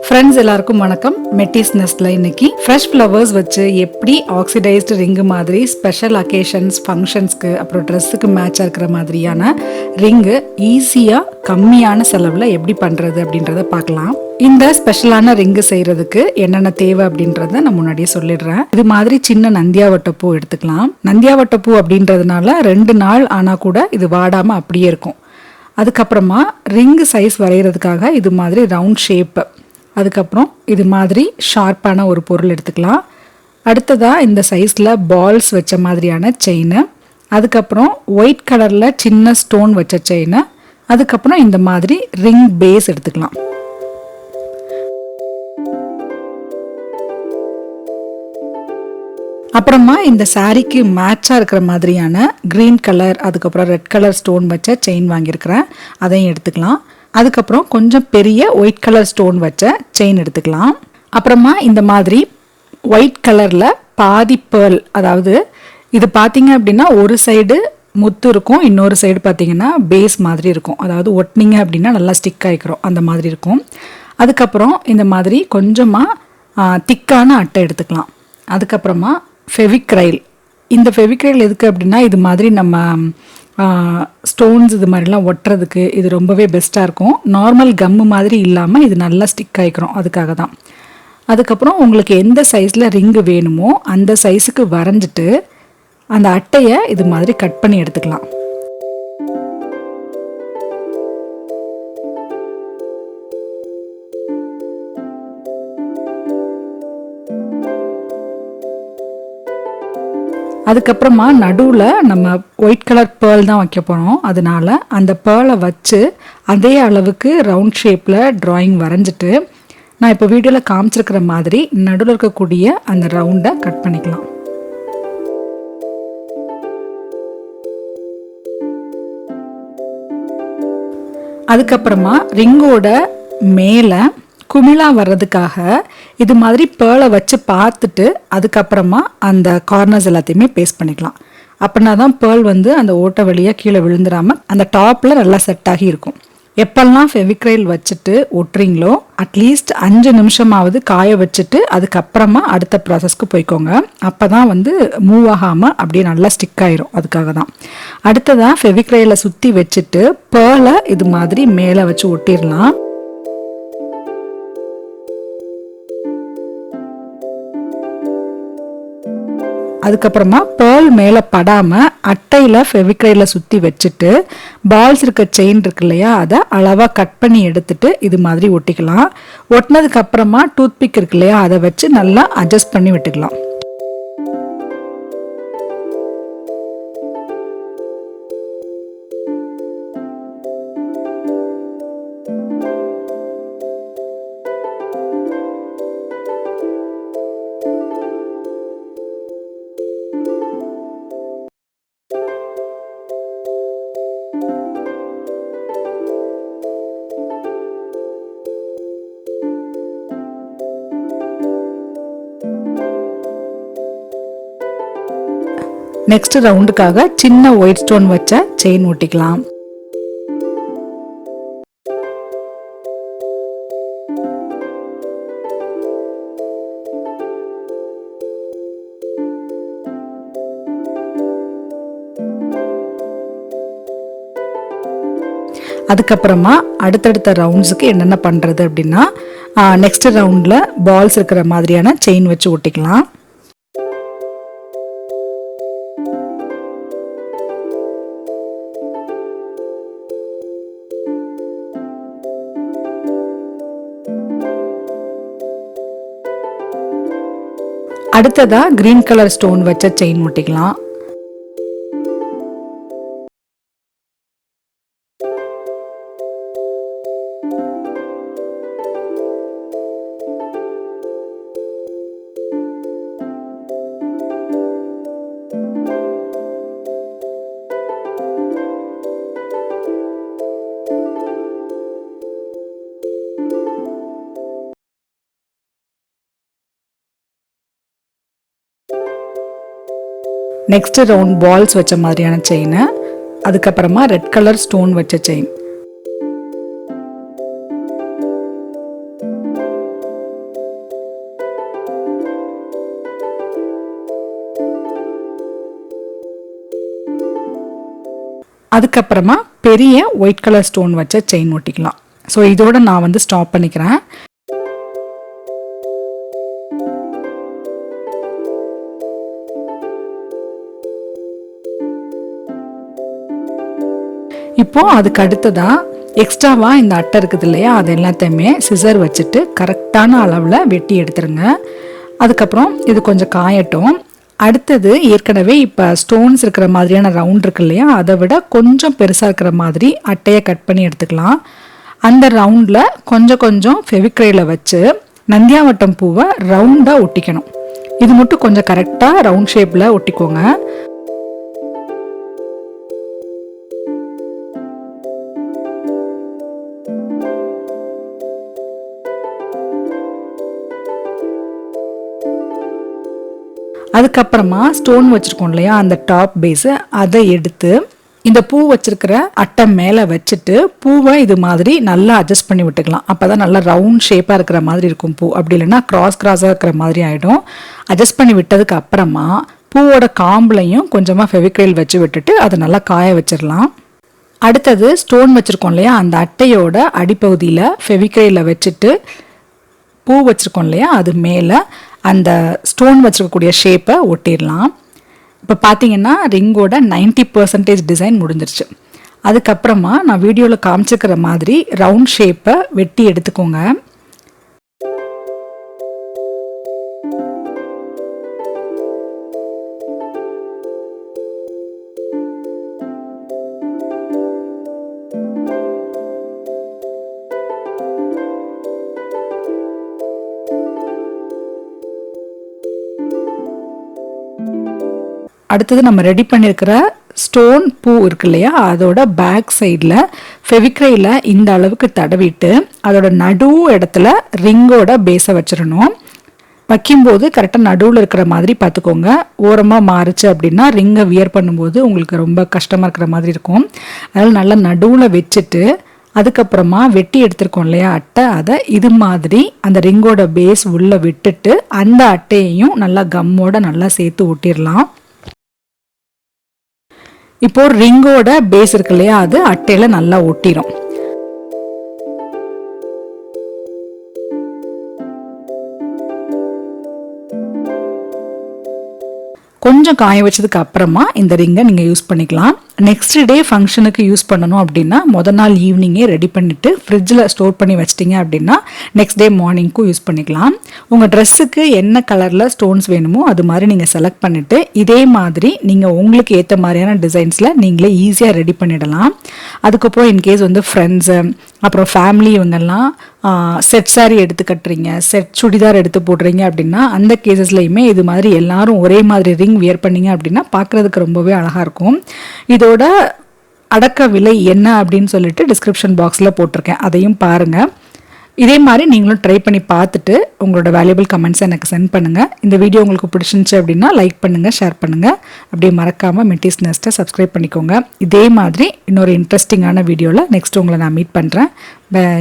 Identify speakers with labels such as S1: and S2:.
S1: Friends எல்லாருக்கும் வணக்கம். மெட்டிஸ் நெஸ்ட்ல இன்னைக்கு ஃப்ரெஷ் ஃப்ளவர்ஸ் வச்சு எப்படி ஆக்சிடைஸ்டு ரிங்கு மாதிரி ஸ்பெஷல் அக்கேஷன்ஸ் ஃபங்க்ஷன்ஸ்க்கு அப்புறம் ட்ரெஸ்ஸுக்கு மேட்சாக இருக்கிற மாதிரியான ரிங்கு ஈஸியாக கம்மியான செலவில் எப்படி பண்ணுறது அப்படின்றத பார்க்கலாம். இந்த ஸ்பெஷலான ரிங்கு செய்யறதுக்கு என்னென்ன தேவை அப்படின்றத நான் முன்னாடியே சொல்லிடுறேன். இது மாதிரி சின்ன நந்தியாவட்டப்பூ எடுத்துக்கலாம். நந்தியாவட்டப்பூ அப்படின்றதுனால 2 நாள் ஆனால் கூட இது வாடாமல் அப்படியே இருக்கும். அதுக்கப்புறமா ரிங்கு சைஸ் வரைகிறதுக்காக இது மாதிரி ரவுண்ட் ஷேப்பு, அதுக்கப்புறம் இது மாதிரி ஷார்ப்பான ஒரு பொருள் எடுத்துக்கலாம். அடுத்ததாக இந்த சைஸில் பால்ஸ் வச்ச மாதிரியான செயின், அதுக்கப்புறம் ஒயிட் கலரில் சின்ன ஸ்டோன் வச்ச செயின், அதுக்கப்புறம் இந்த மாதிரி ரிங் பேஸ் எடுத்துக்கலாம். அப்புறமா இந்த சாரீக்கு மேட்சாக இருக்கிற மாதிரியான க்ரீன் கலர் அதுக்கப்புறம் ரெட் கலர் ஸ்டோன் வச்ச செயின் வாங்கியிருக்கிறேன், அதையும் எடுத்துக்கலாம். அதுக்கப்புறம் கொஞ்சம் பெரிய ஒயிட் கலர் ஸ்டோன் வச்ச செயின் எடுத்துக்கலாம். அப்புறமா இந்த மாதிரி ஒயிட் கலரில் பாதி பேர்ல், அதாவது இது பார்த்தீங்க அப்படின்னா ஒரு சைடு முத்து இருக்கும், இன்னொரு சைடு பார்த்தீங்கன்னா பேஸ் மாதிரி இருக்கும். அதாவது ஒட்டினீங்க அப்படின்னா நல்லா ஸ்டிக் ஆகிக்கிறோம், அந்த மாதிரி இருக்கும். அதுக்கப்புறம் இந்த மாதிரி கொஞ்சமாக திக்கான அட்டை எடுத்துக்கலாம். அதுக்கப்புறமா ஃபெவிக்ரைல். இந்த ஃபெவிக்ரைல் எதுக்கு அப்படின்னா இது மாதிரி நம்ம ஸ்டோன்ஸ் இது மாதிரிலாம் ஒட்டுறதுக்கு இது ரொம்பவே பெஸ்ட்டாக இருக்கும். நார்மல் கம்மு மாதிரி இல்லாமல் இது நல்லா ஸ்டிக் ஆகிக்கிறோம், அதுக்காக தான். அதுக்கப்புறம் உங்களுக்கு எந்த சைஸில் ரிங்கு வேணுமோ அந்த சைஸுக்கு வரைஞ்சிட்டு அந்த அட்டையை இது மாதிரி கட் பண்ணி எடுத்துக்கலாம். அதுக்கப்புறமா நடுவில் நம்ம ஒயிட் கலர் பேர்ல் தான் வைக்க போகிறோம். அதனால அந்த பேர்லை வச்சு அதே அளவுக்கு ரவுண்ட் ஷேப்பில் ட்ராயிங் வரைஞ்சிட்டு நான் இப்போ வீடியோவில் காமிச்சிருக்கிற மாதிரி நடுவில் இருக்கக்கூடிய அந்த ரவுண்டை கட் பண்ணிக்கலாம். அதுக்கப்புறமா ரிங்கோட மேலே குமிழா வர்றதுக்காக இது மாதிரி பேர்லை வச்சு பார்த்துட்டு அதுக்கப்புறமா அந்த கார்னர்ஸ் எல்லாத்தையுமே பேஸ்ட் பண்ணிக்கலாம். அப்படின்னா தான் பேர்ல் வந்து அந்த ஓட்டை வழியாக கீழே விழுந்துடாமல் அந்த டாப்பில் நல்லா செட் ஆகி இருக்கும். எப்பெல்லாம் ஃபெவிக்ரைல் வச்சுட்டு ஒட்டுறீங்களோ அட்லீஸ்ட் 5 நிமிஷமாவது காய வச்சுட்டு அதுக்கப்புறமா அடுத்த ப்ராசஸ்க்கு போய்க்கோங்க. அப்போ தான் வந்து மூவ் ஆகாமல் அப்படியே நல்லா ஸ்டிக் ஆயிரும். அதுக்காக தான். அடுத்ததாக ஃபெவிக்ரைலை சுற்றி வச்சுட்டு பேர்லை இது மாதிரி மேலே வச்சு ஒட்டிடலாம். அதுக்கப்புறமா பேர்ல் மேலே படாமல் அட்டையில் ஃபெவிக்ரைலில் சுற்றி வச்சுட்டு பால்ஸ் இருக்க செயின் இருக்கு இல்லையா, அதை அளவாக கட் பண்ணி எடுத்துட்டு இது மாதிரி ஒட்டிக்கலாம். ஒட்டினதுக்கப்புறமா டூத்பிக் இருக்கு இல்லையா, அதை வச்சு நல்லா அட்ஜஸ்ட் பண்ணி விட்டுக்கலாம். நெக்ஸ்ட் ரவுண்டுக்காக சின்ன ஒயிட் ஸ்டோன் வச்ச செயின் ஒட்டிக்கலாம். அதுக்கப்புறமா அடுத்தடுத்த ரவுண்ட்ஸுக்கு என்னென்ன பண்ணுறது அப்படின்னா நெக்ஸ்ட் ரவுண்டில் பால்ஸ் இருக்கிற மாதிரியான செயின் வச்சு ஒட்டிக்கலாம். அடுத்ததா கிரீன் கலர் ஸ்டோன் வச்ச செயின் ஒட்டிக்கலாம். நெக்ஸ்ட் ரவுண்ட் பால்ஸ் வச்ச மாதிரியான செயின், அதுக்கப்புறமா ரெட் கலர் ஸ்டோன் வச்ச செயின். அதுக்கப்புறமா பெரிய ஒயிட் கலர் ஸ்டோன் வச்ச செயின் ஒட்டிக்கலாம். ஸோ இதோட நான் வந்து ஸ்டாப் பண்ணிக்கிறேன். இப்போ அதுக்கு அடுத்ததா எக்ஸ்ட்ராவா இந்த அட்டை இருக்குது இல்லையா, அது எல்லாத்தையுமே சிசர் வச்சுட்டு கரெக்டான அளவில் வெட்டி எடுத்துருங்க. அதுக்கப்புறம் இது கொஞ்சம் காயட்டும். அடுத்தது ஏற்கனவே இப்போ ஸ்டோன்ஸ் இருக்கிற மாதிரியான ரவுண்ட் இருக்கு இல்லையா, அதை விட கொஞ்சம் பெருசாக இருக்கிற மாதிரி அட்டையை கட் பண்ணி எடுத்துக்கலாம். அந்த ரவுண்டில் கொஞ்சம் கொஞ்சம் ஃபெவிக்ரைல வச்சு நந்தியாவட்டம் பூவை ரவுண்டாக ஒட்டிக்கணும். இது மட்டும் கொஞ்சம் கரெக்டாக ரவுண்ட் ஷேப்பில் ஒட்டிக்கோங்க. அதுக்கப்புறமா ஸ்டோன் வச்சுருக்கோம் இல்லையா, அந்த டாப் பேஸு அதை எடுத்து இந்த பூ வச்சிருக்கிற அட்டை மேலே வச்சுட்டு பூவை இது மாதிரி நல்லா அட்ஜஸ்ட் பண்ணி விட்டுக்கலாம். அப்போ தான் நல்லா ரவுண்ட் ஷேப்பாக இருக்கிற மாதிரி இருக்கும் பூ. அப்படி இல்லைன்னா கிராஸாக இருக்கிற மாதிரி ஆகிடும். அட்ஜஸ்ட் பண்ணி விட்டதுக்கு அப்புறமா பூவோட காம்புலையும் கொஞ்சமாக ஃபெவிக்ரைல் வச்சு விட்டுட்டு அதை நல்லா காய வச்சிடலாம். அடுத்தது ஸ்டோன் வச்சுருக்கோம் இல்லையா, அந்த அட்டையோட அடிப்பகுதியில் ஃபெவிக்ரைல வச்சுட்டு பூ வச்சுருக்கோம் இல்லையா, அது மேலே அந்த ஸ்டோன் வச்சுருக்கக்கூடிய ஷேப்பை ஒட்டிடலாம். இப்போ பார்த்தீங்கன்னா ரிங்கோட 90% டிசைன் முடிஞ்சிருச்சு. அதுக்கப்புறமா நான் வீடியோவில் காமிச்சிக்கிற மாதிரி ரவுண்ட் ஷேப்பை வெட்டி எடுத்துக்கோங்க. அடுத்தது நம்ம ரெடி பண்ணியிருக்கிற ஸ்டோன் பூ இருக்கு இல்லையா, அதோட பேக் சைடில் ஃபெவிக்ரைல இந்த அளவுக்கு தடவிட்டு அதோட நடு இடத்துல ரிங்கோட பேஸை வச்சிடணும். வைக்கும்போது கரெக்டாக நடுவில் இருக்கிற மாதிரி பார்த்துக்கோங்க. ஓரமாக மாறுச்சு அப்படின்னா ரிங்கை வியர் பண்ணும்போது உங்களுக்கு ரொம்ப கஷ்டமாக இருக்கிற மாதிரி இருக்கும். அதனால் நல்லா நடுவில் வச்சுட்டு அதுக்கப்புறமா வெட்டி எடுத்துருக்கோம் இல்லையா அட்டை, அதை இது மாதிரி அந்த ரிங்கோட பேஸ் உள்ளே விட்டுட்டு அந்த அட்டையையும் நல்லா கம்மோட நல்லா சேர்த்து ஒட்டிடலாம். இப்போ ரிங்கோட பேஸ் இருக்கு இல்லையா, அது அட்டையில நல்லா ஒட்டிடும். கொஞ்சம் காய வச்சதுக்கு அப்புறமா இந்த ரிங்கை நீங்கள் யூஸ் பண்ணிக்கலாம். நெக்ஸ்ட் டே ஃபங்க்ஷனுக்கு யூஸ் பண்ணணும் அப்படின்னா முதல் நாள் ஈவினிங்கே ரெடி பண்ணிவிட்டு ஃப்ரிட்ஜில் ஸ்டோர் பண்ணி வச்சிட்டிங்க அப்படின்னா நெக்ஸ்ட் டே மார்னிங்க்கும் யூஸ் பண்ணிக்கலாம். உங்கள் ட்ரெஸ்ஸுக்கு என்ன கலரில் ஸ்டோன்ஸ் வேணுமோ அது மாதிரி நீங்கள் செலக்ட் பண்ணிவிட்டு இதே மாதிரி நீங்கள் உங்களுக்கு ஏற்ற மாதிரியான டிசைன்ஸில் நீங்களே ஈஸியாக ரெடி பண்ணிடலாம். அதுக்கப்புறம் இன்கேஸ் வந்து ஃப்ரெண்ட்ஸு அப்புறம் ஃபேமிலி இவங்கெல்லாம் செட் சாரி எடுத்து கட்டுறீங்க, செட் சுடிதார் எடுத்து போடுறீங்க அப்படின்னா அந்த கேசஸ்லையுமே இது மாதிரி எல்லாரும் ஒரே மாதிரி ரிங் வியர் பண்ணீங்க அப்படின்னா பார்க்குறதுக்கு ரொம்பவே அழகாக இருக்கும். இதோட அடக்க விலை என்ன அப்படின்னு சொல்லிட்டு டிஸ்கிரிப்ஷன் பாக்ஸில் போட்டிருக்கேன், அதையும் பாருங்கள். இதே மாதிரி நீங்களும் ட்ரை பண்ணி பார்த்துட்டு உங்களோட வேல்யூபிள் கமெண்ட்ஸை எனக்கு சென்ட் பண்ணுங்கள். இந்த வீடியோ உங்களுக்கு பிடிச்சிருந்துச்சு அப்படின்னா லைக் பண்ணுங்கள், ஷேர் பண்ணுங்கள். அப்படியே மறக்காமல் மெட்டிஸ் நெஸ்ட்டை சப்ஸ்கிரைப் பண்ணிக்கோங்க. இதே மாதிரி இன்னொரு இன்ட்ரெஸ்டிங்கான வீடியோவில் நெக்ஸ்ட் உங்களை நான் மீட் பண்ணுறேன். பை.